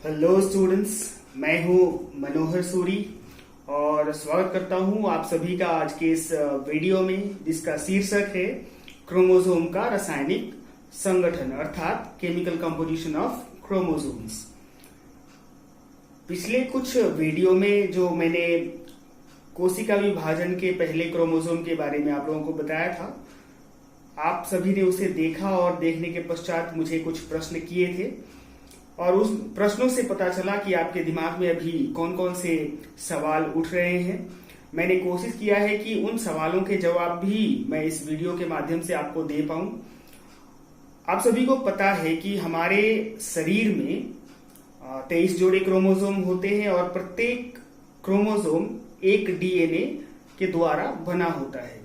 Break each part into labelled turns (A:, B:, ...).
A: Hello students, मैं हूं मनोहर सूरी और स्वागत करता हूं आप सभी का आज के इस वीडियो में, जिसका शीर्षक है क्रोमोसोम का रासायनिक संगठन अर्थात केमिकल कंपोजिशन ऑफ क्रोमोसोम्स। पिछले कुछ वीडियो में जो मैंने कोशिका विभाजन के पहले क्रोमोसोम के बारे में आप लोगों को बताया था, आप सभी ने उसे देखा और देखने के पश्चात मुझे कुछ प्रश्न किए थे और उस प्रश्नों से पता चला कि आपके दिमाग में अभी कौन कौन से सवाल उठ रहे हैं। मैंने कोशिश किया है कि उन सवालों के जवाब भी मैं इस वीडियो के माध्यम से आपको दे पाऊं। आप सभी को पता है कि हमारे शरीर में 23 जोड़े क्रोमोसोम होते हैं और प्रत्येक क्रोमोसोम एक डीएनए के द्वारा बना होता है।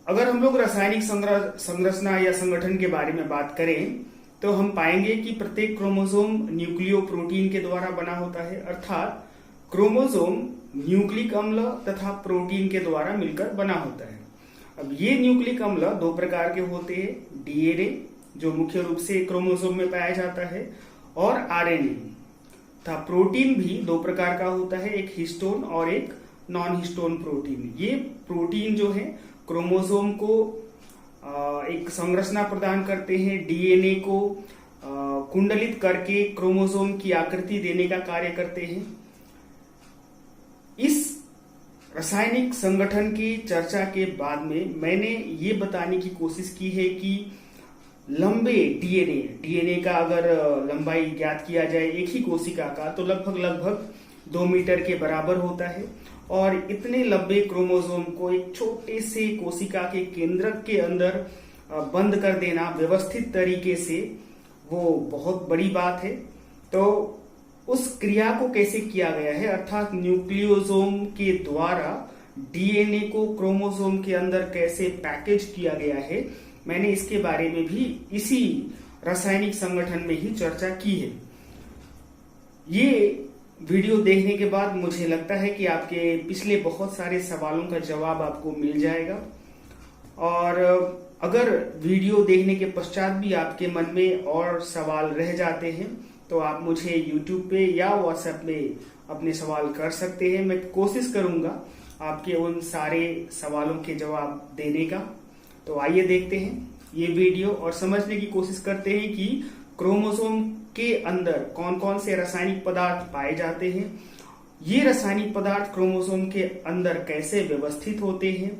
A: अगर हम लोग रासायनिक संरचना या संगठन के बारे में बात करें तो हम पाएंगे कि प्रत्येक क्रोमोसोम न्यूक्लियोप्रोटीन के द्वारा बना होता है, अर्थात क्रोमोसोम न्यूक्लिक अम्ल तथा प्रोटीन के द्वारा मिलकर बना होता है। अब ये न्यूक्लिक अम्ल दो प्रकार के होते हैं, डीएनए जो मुख्य रूप से क्रोमोसोम में पाया जाता है और आरएनए तथा प्रोटीन भी दो प्रकार का होता है, एक हिस्टोन और एक नॉन हिस्टोन प्रोटीन। ये प्रोटीन जो है क्रोमोसोम को एक संरचना प्रदान करते हैं, डीएनए को कुंडलित करके क्रोमोसोम की आकृति देने का कार्य करते हैं। इस रासायनिक संगठन की चर्चा के बाद में मैंने ये बताने की कोशिश की है कि लंबे डीएनए का अगर लंबाई ज्ञात किया जाए एक ही कोशिका का तो लगभग 2 मीटर के बराबर होता है और इतने लंबे क्रोमोसोम को एक छोटे से कोशिका के केंद्रक के अंदर बंद कर देना व्यवस्थित तरीके से, वो बहुत बड़ी बात है। तो उस क्रिया को कैसे किया गया है, अर्थात न्यूक्लियोसोम के द्वारा डीएनए को क्रोमोसोम के अंदर कैसे पैकेज किया गया है, मैंने इसके बारे में भी इसी रासायनिक संगठन में ही चर्चा की है। ये वीडियो देखने के बाद मुझे लगता है कि आपके पिछले बहुत सारे सवालों का जवाब आपको मिल जाएगा और अगर वीडियो देखने के पश्चात भी आपके मन में और सवाल रह जाते हैं तो आप मुझे YouTube पे या WhatsApp में अपने सवाल कर सकते हैं। मैं कोशिश करूंगा आपके उन सारे सवालों के जवाब देने का। तो आइए देखते हैं ये वीडियो और समझने की कोशिश करते हैं कि क्रोमोसोम के अंदर कौन कौन से रासायनिक पदार्थ पाए जाते हैं, ये रासायनिक पदार्थ क्रोमोसोम के अंदर कैसे व्यवस्थित होते हैं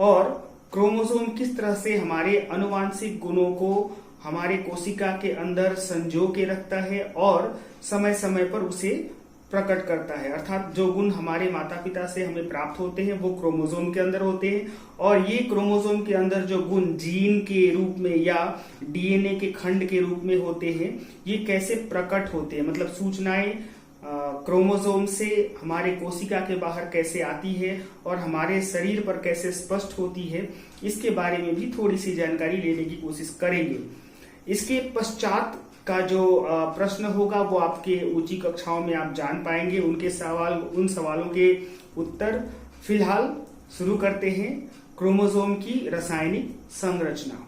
A: और क्रोमोसोम किस तरह से हमारे आनुवांशिक गुणों को हमारे कोशिका के अंदर संजो के रखता है और समय समय पर उसे प्रकट करता है। अर्थात जो गुण हमारे माता पिता से हमें प्राप्त होते हैं वो क्रोमोसोम के अंदर होते हैं और ये क्रोमोसोम के अंदर जो गुण जीन के रूप में या डीएनए के खंड के रूप में होते हैं, ये कैसे प्रकट होते हैं, मतलब सूचनाएं क्रोमोसोम से हमारे कोशिका के बाहर कैसे आती है और हमारे शरीर पर कैसे स्पष्ट होती है, इसके बारे में भी थोड़ी सी जानकारी लेने की कोशिश करेंगे। इसके पश्चात का जो प्रश्न होगा वो आपके ऊंची कक्षाओं में आप जान पाएंगे उन सवालों के उत्तर। फिलहाल शुरू करते हैं क्रोमोसोम की रासायनिक संरचना।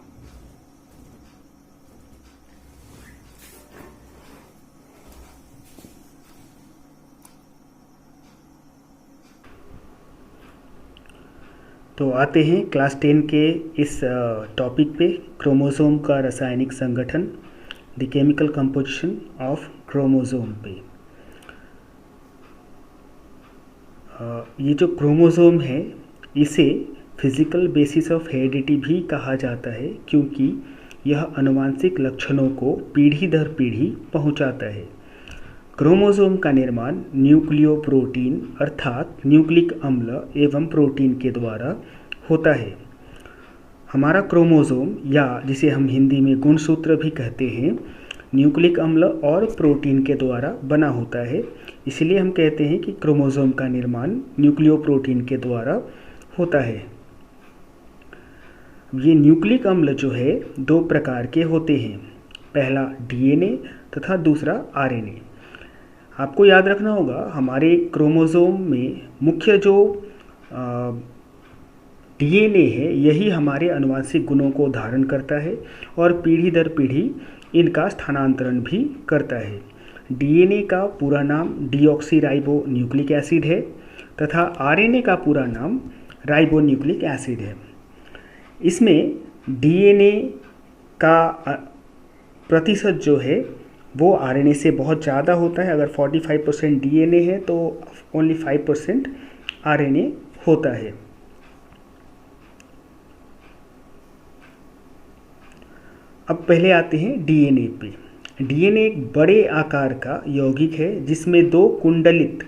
A: तो आते हैं क्लास 10 के इस टॉपिक पे, क्रोमोसोम का रासायनिक संगठन, the chemical composition of chromosome पे। ये जो क्रोमोसोम है इसे फिजिकल बेसिस ऑफ हेरिडिटी भी कहा जाता है क्योंकि यह आनुवांशिक लक्षणों को पीढ़ी दर पीढ़ी पहुंचाता है। क्रोमोसोम का निर्माण न्यूक्लियोप्रोटीन अर्थात न्यूक्लिक अम्ल एवं प्रोटीन के द्वारा होता है। हमारा क्रोमोसोम या जिसे हम हिंदी में गुणसूत्र भी कहते हैं, न्यूक्लिक अम्ल और प्रोटीन के द्वारा बना होता है। इसलिए हम कहते हैं कि क्रोमोसोम का निर्माण न्यूक्लियोप्रोटीन के द्वारा होता है। ये न्यूक्लिक अम्ल जो है दो प्रकार के होते हैं, पहला डीएनए तथा दूसरा आरएनए। आपको याद रखना होगा हमारे क्रोमोसोम में मुख्य जो डीएनए है यही हमारे आनुवांशिक गुणों को धारण करता है और पीढ़ी दर पीढ़ी इनका स्थानांतरण भी करता है। डीएनए का पूरा नाम डीऑक्सी न्यूक्लिक एसिड है तथा आरएनए का पूरा नाम राइबोन्यूक्लिक एसिड है। इसमें डीएनए का प्रतिशत जो है वो आरएनए से बहुत ज़्यादा होता है। अगर 45% डीएनए है तो ओनली 5% आरएनए होता है। अब पहले आते हैं डीएनए पे। डीएनए एक बड़े आकार का यौगिक है जिसमें दो कुंडलित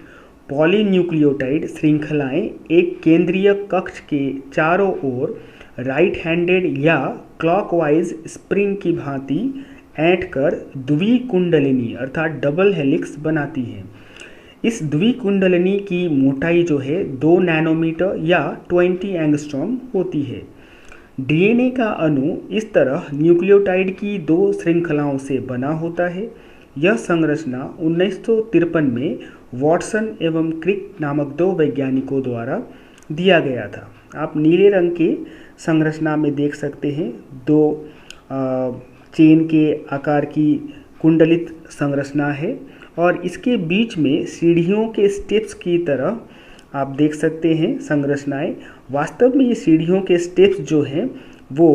A: पॉलीन्यूक्लियोटाइड श्रृंखलाएं एक केंद्रीय कक्ष के चारों ओर राइट हैंडेड या क्लॉकवाइज स्प्रिंग की भांति ऐंठकर द्विकुंडलिनी अर्थात डबल हेलिक्स बनाती हैं। इस द्विकुंडलिनी की मोटाई जो है 2 नैनोमीटर या 20 एंगस्ट्रॉम होती है। डीएनए का अणु इस तरह न्यूक्लियोटाइड की दो श्रृंखलाओं से बना होता है। यह संरचना 1953 में वॉटसन एवं क्रिक नामक दो वैज्ञानिकों द्वारा दिया गया था। आप नीले रंग के संरचना में देख सकते हैं दो चेन के आकार की कुंडलित संरचना है और इसके बीच में सीढ़ियों के स्टेप्स की तरह आप देख सकते हैं संरचनाएं। वास्तव में ये सीढ़ियों के स्टेप्स जो हैं वो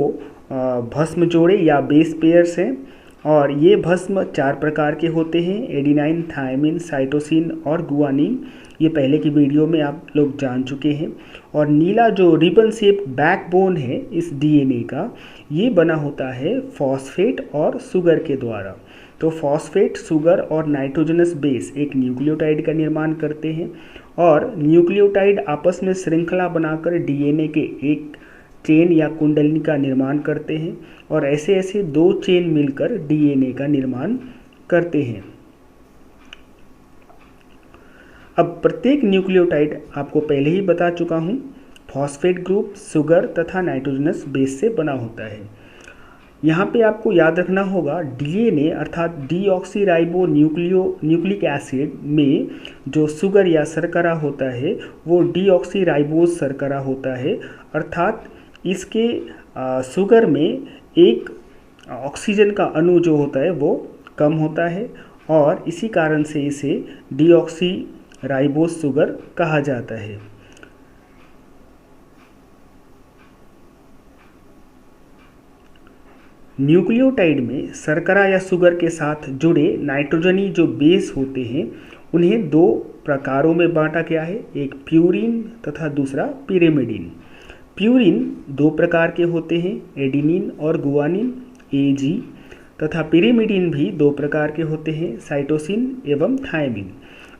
A: भस्म जोड़े या बेस पेयर्स हैं और ये भस्म 4 प्रकार के होते हैं: एडिनाइन, थायमिन, साइटोसिन और गुआनिन। ये पहले की वीडियो में आप लोग जान चुके हैं। और नीला जो रिबन शेप बैकबोन है इस डीएनए का, ये बना होता है फॉस्फेट और शुगर के द्वारा। तो फॉस्फेट, शुगर और नाइट्रोजनस बेस एक न्यूक्लियोटाइड का निर्माण करते हैं और न्यूक्लियोटाइड आपस में श्रृंखला बनाकर डीएनए के एक चेन या कुंडलिनी का निर्माण करते हैं और ऐसे ऐसे 2 चेन मिलकर डीएनए का निर्माण करते हैं। अब प्रत्येक न्यूक्लियोटाइड आपको पहले ही बता चुका हूँ फॉस्फेट ग्रुप, शुगर तथा नाइट्रोजनस बेस से बना होता है। यहाँ पे आपको याद रखना होगा डीएनए अर्थात डीऑक्सी न्यूक्लिक एसिड में जो शुगर या शर्करा होता है वो डीऑक्सी शर्करा होता है। अर्थात इसके शुगर में एक ऑक्सीजन का अणु जो होता है वो कम होता है और इसी कारण से इसे डीऑक्सी शुगर कहा जाता है। न्यूक्लियोटाइड में शर्करा या शुगर के साथ जुड़े नाइट्रोजनी जो बेस होते हैं उन्हें 2 प्रकारों में बांटा गया है, एक प्यूरिन तथा दूसरा पिरिमिडिन। प्यूरिन 2 प्रकार के होते हैं, एडिनिन और गुआनिन एजी, तथा पिरिमिडिन भी 2 प्रकार के होते हैं, साइटोसिन एवं थायमिन।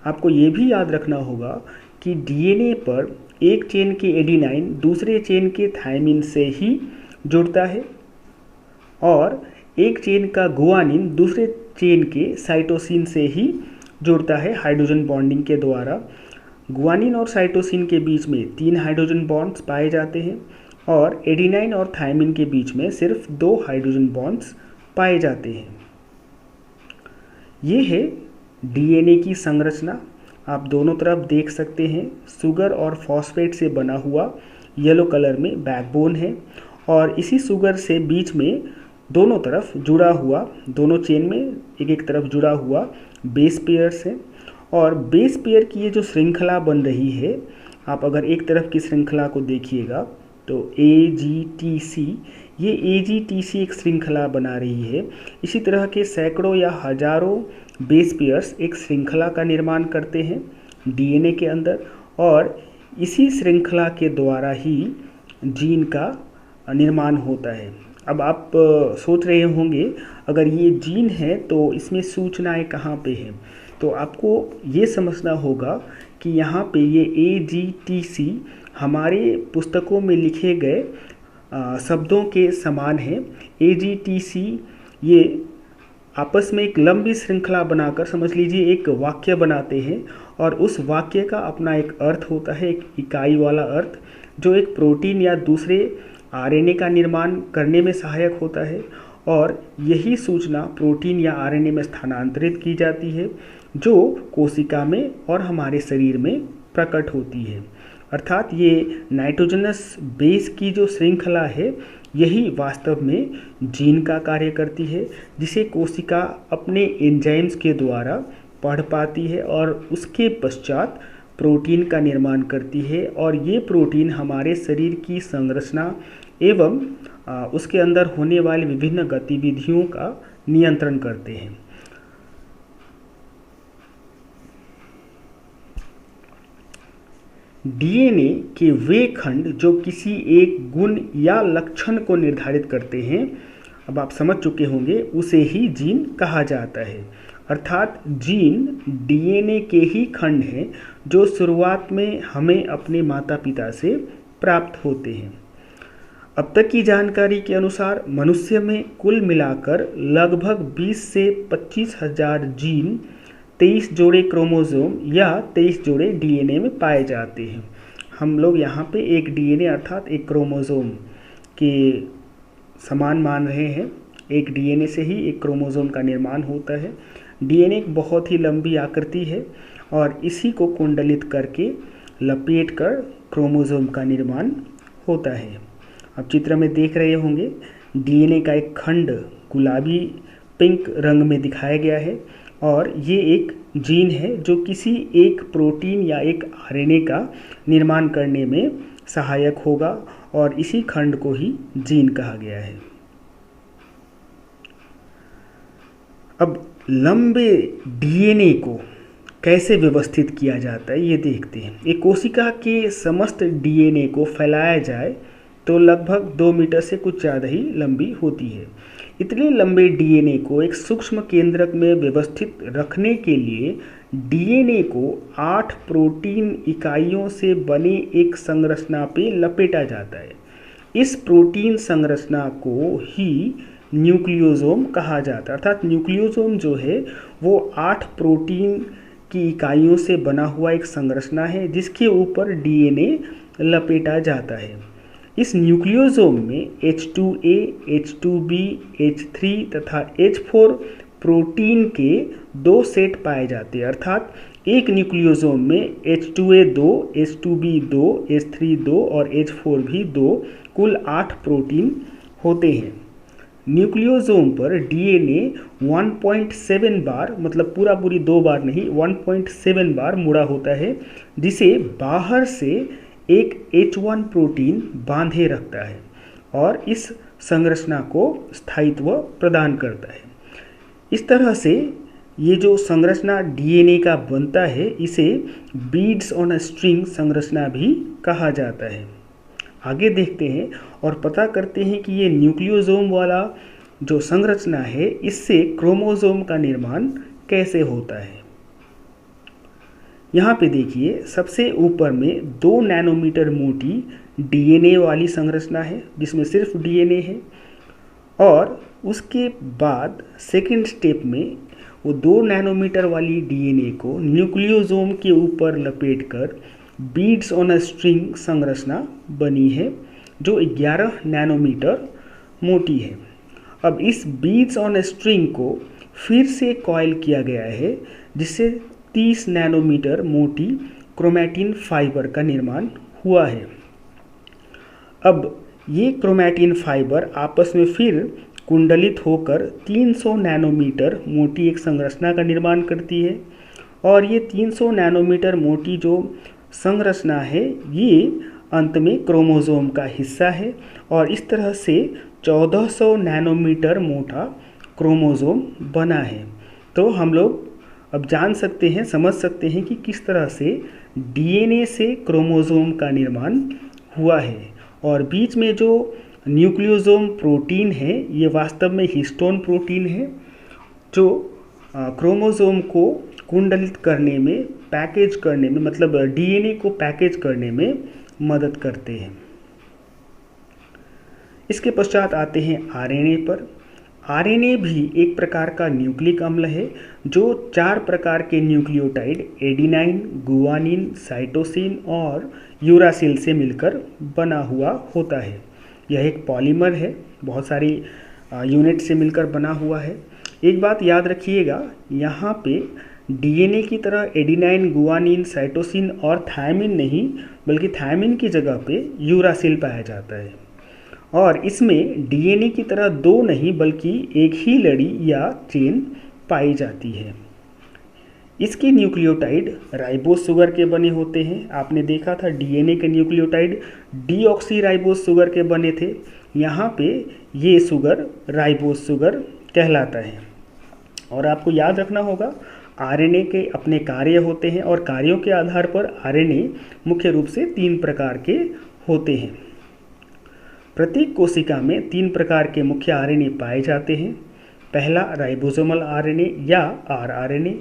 A: आपको ये भी याद रखना होगा कि डीएनए पर एक चेन के एडिनाइन दूसरे चेन के थायमिन से ही जुड़ता है और एक चेन का गुआनिन दूसरे चेन के साइटोसिन से ही जुड़ता है हाइड्रोजन बॉन्डिंग के द्वारा। गुआनिन और साइटोसिन के बीच में 3 हाइड्रोजन बॉन्ड्स पाए जाते हैं और एडिनाइन और थायमिन के बीच में सिर्फ 2 हाइड्रोजन बॉन्ड्स पाए जाते हैं। ये है डीएनए की संरचना। आप दोनों तरफ देख सकते हैं शुगर और फॉस्फेट से बना हुआ येलो कलर में बैकबोन है और इसी शुगर से बीच में दोनों तरफ जुड़ा हुआ, दोनों चेन में एक एक तरफ जुड़ा हुआ बेस पेयर्स है। और बेस पेयर की ये जो श्रृंखला बन रही है, आप अगर एक तरफ की श्रृंखला को देखिएगा तो AGTC, ये AGTC एक श्रृंखला बना रही है। इसी तरह के सैकड़ों या हजारों बेस पेयर्स एक श्रृंखला का निर्माण करते हैं डीएनए के अंदर और इसी श्रृंखला के द्वारा ही जीन का निर्माण होता है। अब आप सोच रहे होंगे अगर ये जीन है तो इसमें सूचनाएं कहाँ पे हैं, तो आपको ये समझना होगा कि यहाँ पे ये AGTC हमारे पुस्तकों में लिखे गए शब्दों के समान है। AGTC ये आपस में एक लंबी श्रृंखला बनाकर, समझ लीजिए एक वाक्य बनाते हैं और उस वाक्य का अपना एक अर्थ होता है, एक इकाई वाला अर्थ, जो एक प्रोटीन या दूसरे आरएनए का निर्माण करने में सहायक होता है और यही सूचना प्रोटीन या आरएनए में स्थानांतरित की जाती है जो कोशिका में और हमारे शरीर में प्रकट होती है। अर्थात ये नाइट्रोजनस बेस की जो श्रृंखला है यही वास्तव में जीन का कार्य करती है, जिसे कोशिका अपने एंजाइम्स के द्वारा पढ़ पाती है और उसके पश्चात प्रोटीन का निर्माण करती है। और ये प्रोटीन हमारे शरीर की संरचना एवं उसके अंदर होने वाली विभिन्न गतिविधियों का नियंत्रण करते हैं। डीएनए के वे खंड जो किसी एक गुण या लक्षण को निर्धारित करते हैं, अब आप समझ चुके होंगे, उसे ही जीन कहा जाता है। अर्थात जीन डीएनए के ही खंड हैं जो शुरुआत में हमें अपने माता पिता से प्राप्त होते हैं। अब तक की जानकारी के अनुसार मनुष्य में कुल मिलाकर लगभग 20 से 25 हजार जीन, 23 जोड़े क्रोमोसोम या 23 जोड़े डीएनए में पाए जाते हैं। हम लोग यहाँ पे एक डीएनए अर्थात एक क्रोमोसोम के समान मान रहे हैं। एक डीएनए से ही एक क्रोमोसोम का निर्माण होता है। डीएनए एक बहुत ही लंबी आकृति है और इसी को कुंडलित करके लपेट कर क्रोमोसोम का निर्माण होता है। अब चित्र में देख रहे होंगे डीएनए का एक खंड गुलाबी पिंक रंग में दिखाया गया है और ये एक जीन है जो किसी एक प्रोटीन या एक आरएनए का निर्माण करने में सहायक होगा और इसी खंड को ही जीन कहा गया है। अब लंबे डीएनए को कैसे व्यवस्थित किया जाता है ये देखते हैं। एक कोशिका के समस्त डीएनए को फैलाया जाए तो लगभग 2 मीटर से कुछ ज़्यादा ही लंबी होती है। इतने लंबे डीएनए को एक सूक्ष्म केंद्रक में व्यवस्थित रखने के लिए डीएनए को 8 प्रोटीन इकाइयों से बने एक संरचना पे लपेटा जाता है। इस प्रोटीन संरचना को ही न्यूक्लियोसोम कहा जाता है। अर्थात न्यूक्लियोसोम जो है वो 8 प्रोटीन की इकाइयों से बना हुआ एक संरचना है जिसके ऊपर डीएनए लपेटा जाता है। इस न्यूक्लियोसोम में H2A, H2B, H3 तथा H4 प्रोटीन के 2 सेट पाए जाते हैं। अर्थात एक न्यूक्लियोसोम में H2A 2, H2B 2, H3 2 और H4 भी 2, कुल 8 प्रोटीन होते हैं। न्यूक्लियोसोम पर डीएनए 1.7 बार, मतलब पूरी 2 बार नहीं, 1.7 बार मुड़ा होता है, जिसे बाहर से एक H1 प्रोटीन बांधे रखता है और इस संरचना को स्थायित्व प्रदान करता है। इस तरह से ये जो संरचना डीएनए का बनता है इसे बीड्स ऑन अ स्ट्रिंग संरचना भी कहा जाता है। आगे देखते हैं और पता करते हैं कि ये न्यूक्लियोसोम वाला जो संरचना है इससे क्रोमोसोम का निर्माण कैसे होता है। यहाँ पे देखिए सबसे ऊपर में 2 नैनोमीटर मोटी डीएनए वाली संरचना है जिसमें सिर्फ डीएनए है और उसके बाद सेकंड स्टेप में वो 2 नैनोमीटर वाली डीएनए को न्यूक्लियोसोम के ऊपर लपेटकर बीड्स ऑन अ स्ट्रिंग संरचना बनी है जो 11 नैनोमीटर मोटी है। अब इस बीड्स ऑन अ स्ट्रिंग को फिर से कॉइल किया गया है जिससे 30 नैनोमीटर मोटी क्रोमैटिन फाइबर का निर्माण हुआ है। अब ये क्रोमैटिन फाइबर आपस में फिर कुंडलित होकर 300 नैनोमीटर मोटी एक संरचना का निर्माण करती है और ये 300 नैनोमीटर मोटी जो संरचना है ये अंत में क्रोमोसोम का हिस्सा है और इस तरह से 1400 नैनोमीटर मोटा क्रोमोसोम बना है। तो हम लोग अब जान सकते हैं, समझ सकते हैं कि किस तरह से डीएनए से क्रोमोसोम का निर्माण हुआ है और बीच में जो न्यूक्लियोसोम प्रोटीन है ये वास्तव में हिस्टोन प्रोटीन है जो क्रोमोसोम को कुंडलित करने में, पैकेज करने में, मतलब डीएनए को पैकेज करने में मदद करते हैं। इसके पश्चात आते हैं आरएनए पर। आरएनए भी एक प्रकार का न्यूक्लिक अम्ल है जो 4 प्रकार के न्यूक्लियोटाइड एडिनाइन, गुआनिन, साइटोसिन और यूरासिल से मिलकर बना हुआ होता है। यह एक पॉलीमर है, बहुत सारी यूनिट से मिलकर बना हुआ है। एक बात याद रखिएगा, यहाँ पे डीएनए की तरह एडिनाइन, गुआनिन, साइटोसिन और थायमिन नहीं, बल्कि थायमिन की जगह पे यूरासिल पाया जाता है और इसमें डीएनए की तरह दो नहीं बल्कि एक ही लड़ी या चेन पाई जाती है। इसके न्यूक्लियोटाइड राइबोस शुगर के बने होते हैं। आपने देखा था डीएनए के न्यूक्लियोटाइड डीऑक्सी राइबोस शुगर के बने थे, यहाँ पे ये शुगर राइबोस शुगर कहलाता है। और आपको याद रखना होगा आरएनए के अपने कार्य होते हैं और कार्यों के आधार पर आरएनए मुख्य रूप से 3 प्रकार के होते हैं। प्रत्येक कोशिका में 3 प्रकार के मुख्य आरएनए पाए जाते हैं। पहला राइबोसोमल आरएनए या आरआरएनए,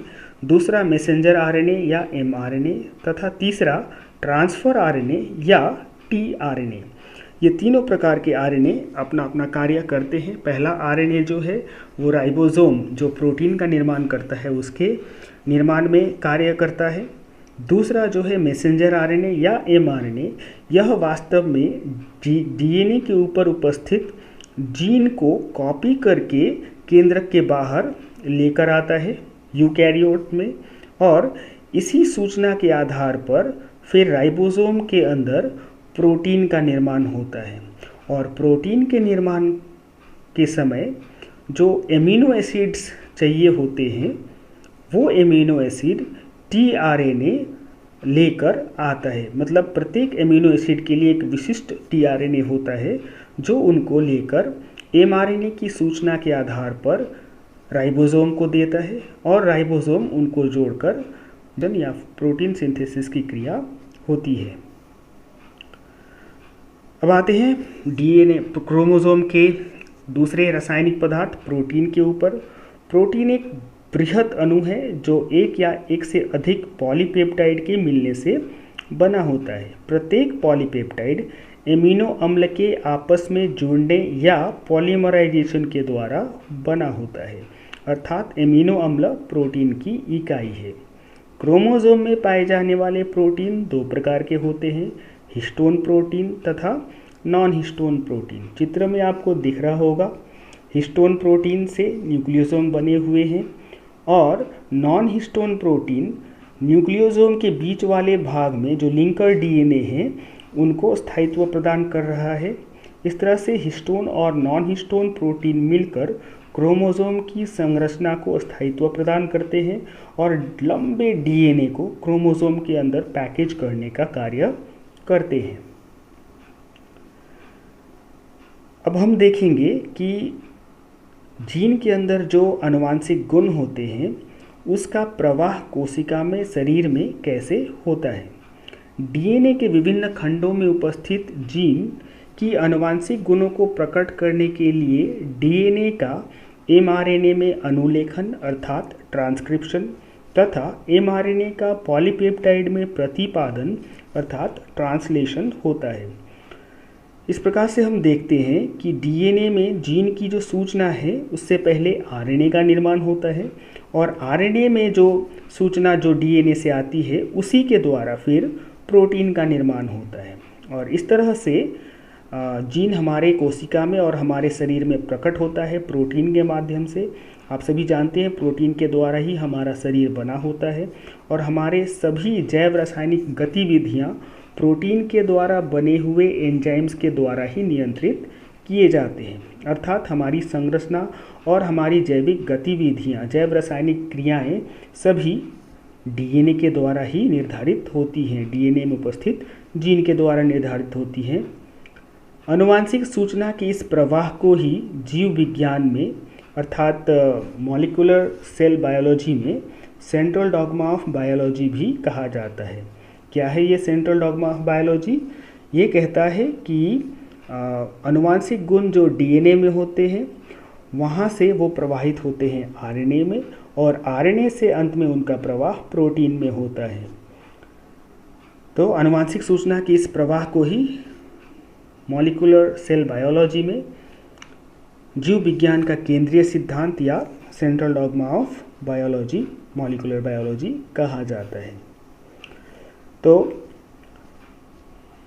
A: दूसरा मैसेंजर आरएनए या एमआरएनए तथा तीसरा ट्रांसफर आरएनए या टीआरएनए। ये तीनों प्रकार के आरएनए अपना अपना कार्य करते हैं। पहला आरएनए जो है वो राइबोसोम जो प्रोटीन का निर्माण करता है उसके निर्माण में कार्य करता है। दूसरा जो है मैसेंजर आरएनए या एमआरएनए, यह वास्तव में डीएनए के ऊपर उपस्थित जीन को कॉपी करके केंद्रक के बाहर लेकर आता है यूकैरियोट में, और इसी सूचना के आधार पर फिर राइबोसोम के अंदर प्रोटीन का निर्माण होता है। और प्रोटीन के निर्माण के समय जो एमिनो एसिड्स चाहिए होते हैं वो एमिनो एसिड टीआरएनए लेकर आता है। मतलब प्रत्येक एमिनो एसिड के लिए एक विशिष्ट टीआरएनए होता है जो उनको लेकर एमआरएनए की सूचना के आधार पर राइबोसोम को देता है और राइबोसोम उनको जोड़कर जन या प्रोटीन सिंथेसिस की क्रिया होती है। अब आते हैं डीएनए क्रोमोसोम के दूसरे रासायनिक पदार्थ प्रोटीन के ऊपर। प्रोटीन एक बृहद अणु है जो एक या एक से अधिक पॉलीपेप्टाइड के मिलने से बना होता है। प्रत्येक पॉलीपेप्टाइड एमिनो अम्ल के आपस में जुड़ने या पॉलीमराइजेशन के द्वारा बना होता है, अर्थात एमिनो अम्ल प्रोटीन की इकाई है। क्रोमोसोम में पाए जाने वाले प्रोटीन 2 प्रकार के होते हैं, हिस्टोन प्रोटीन तथा नॉन हिस्टोन प्रोटीन। चित्र में आपको दिख रहा होगा हिस्टोन प्रोटीन से न्यूक्लियोसोम बने हुए हैं और नॉन हिस्टोन प्रोटीन न्यूक्लियोसोम के बीच वाले भाग में जो लिंकर डीएनए हैं उनको स्थायित्व प्रदान कर रहा है। इस तरह से हिस्टोन और नॉन हिस्टोन प्रोटीन मिलकर क्रोमोसोम की संरचना को स्थायित्व प्रदान करते हैं और लंबे डीएनए को क्रोमोसोम के अंदर पैकेज करने का कार्य करते हैं। अब हम देखेंगे कि जीन के अंदर जो आनुवांशिक गुण होते हैं उसका प्रवाह कोशिका में शरीर में कैसे होता है। डीएनए के विभिन्न खंडों में उपस्थित जीन की आनुवांशिक गुणों को प्रकट करने के लिए डीएनए का एमआरएनए में अनुलेखन अर्थात ट्रांसक्रिप्शन तथा एमआरएनए का पॉलीपेप्टाइड में प्रतिपादन अर्थात ट्रांसलेशन होता है। इस प्रकार से हम देखते हैं कि डीएनए में जीन की जो सूचना है उससे पहले आरएनए का निर्माण होता है और आरएनए में जो सूचना जो डीएनए से आती है उसी के द्वारा फिर प्रोटीन का निर्माण होता है। और इस तरह से जीन हमारे कोशिका में और हमारे शरीर में प्रकट होता है प्रोटीन के माध्यम से। आप सभी जानते हैं प्रोटीन के द्वारा ही हमारा शरीर बना होता है और हमारे सभी जैव रासायनिक गतिविधियाँ प्रोटीन के द्वारा बने हुए एंजाइम्स के द्वारा ही नियंत्रित किए जाते हैं। अर्थात हमारी संरचना और हमारी जैविक गतिविधियाँ जैव रासायनिक क्रियाएँ सभी डीएनए के द्वारा ही निर्धारित होती हैं, डीएनए में उपस्थित जीन के द्वारा निर्धारित होती हैं। आनुवांशिक सूचना के इस प्रवाह को ही जीव विज्ञान में अर्थात मॉलिक्यूलर सेल बायोलॉजी में सेंट्रल डॉग्मा ऑफ बायोलॉजी भी कहा जाता है। क्या है ये सेंट्रल डॉग्मा ऑफ बायोलॉजी? ये कहता है कि आनुवांशिक गुण जो डीएनए में होते हैं वहाँ से वो प्रवाहित होते हैं आरएनए में और आरएनए से अंत में उनका प्रवाह प्रोटीन में होता है। तो आनुवांशिक सूचना के इस प्रवाह को ही मॉलिक्यूलर सेल बायोलॉजी में जीव विज्ञान का केंद्रीय सिद्धांत या central dogma of biology molecular biology कहा जाता है। तो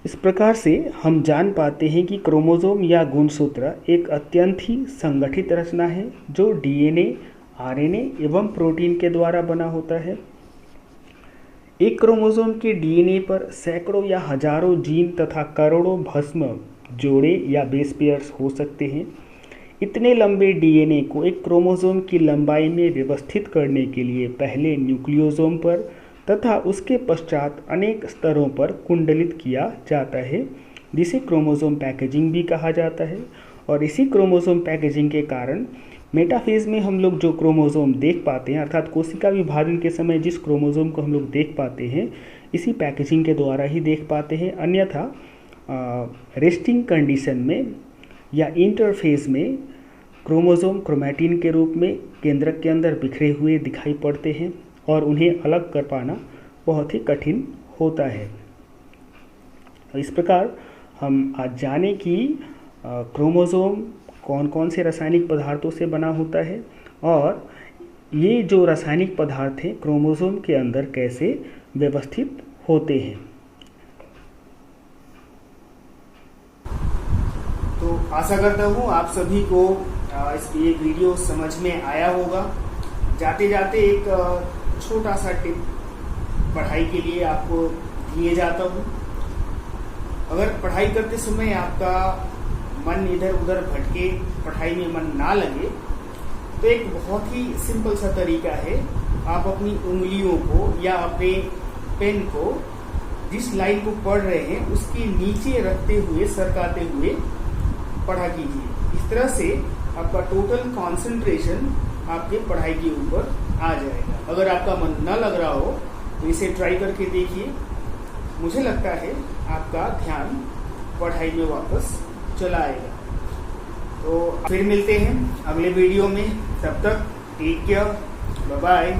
A: इस प्रकार से हम जान पाते हैं कि क्रोमोसोम या गुणसूत्र एक अत्यंत ही संगठित रचना है जो डीएनए, आरएनए एवं प्रोटीन के द्वारा बना होता है। एक क्रोमोसोम के डीएनए पर सैकड़ों या हजारों जीन तथा करोड़ों भस्म जोड़े या बेस पेयर्स हो सकते हैं। इतने लंबे डीएनए को एक क्रोमोसोम की लंबाई में व्यवस्थित करने के लिए पहले न्यूक्लियोसोम पर तथा उसके पश्चात अनेक स्तरों पर कुंडलित किया जाता है, जिसे क्रोमोसोम पैकेजिंग भी कहा जाता है। और इसी क्रोमोसोम पैकेजिंग के कारण मेटाफेज में हम लोग जो क्रोमोसोम देख पाते हैं, अर्थात कोशिका विभाजन के समय जिस क्रोमोसोम को हम लोग देख पाते हैं, इसी पैकेजिंग के द्वारा ही देख पाते हैं। अन्यथा रेस्टिंग कंडीशन में या इंटरफेज में क्रोमोसोम क्रोमैटिन के रूप में केंद्रक के अंदर बिखरे हुए दिखाई पड़ते हैं और उन्हें अलग कर पाना बहुत ही कठिन होता है। इस प्रकार हम आज जाने कि क्रोमोसोम कौन कौन से रासायनिक पदार्थों से बना होता है और ये जो रासायनिक पदार्थ हैं क्रोमोसोम के अंदर कैसे व्यवस्थित होते हैं। तो आशा करता हूँ आप सभी को ये वीडियो समझ में आया होगा। जाते जाते एक छोटा सा टिप पढ़ाई के लिए आपको दिए जाता हूँ। अगर पढ़ाई करते समय आपका मन इधर उधर भटके, पढ़ाई में मन ना लगे, तो एक बहुत ही सिंपल सा तरीका है, आप अपनी उंगलियों को या अपने पेन को जिस लाइन को पढ़ रहे हैं उसके नीचे रखते हुए, सरकाते हुए पढ़ा कीजिए। इस तरह से आपका टोटल कंसंट्रेशन आपके पढ़ाई के ऊपर आ जाएगा। अगर आपका मन न लग रहा हो तो इसे ट्राई करके देखिए। मुझे लगता है आपका ध्यान पढ़ाई में वापस चला आएगा। तो फिर मिलते हैं अगले वीडियो में। तब तक टेक केयर, बाय बाय।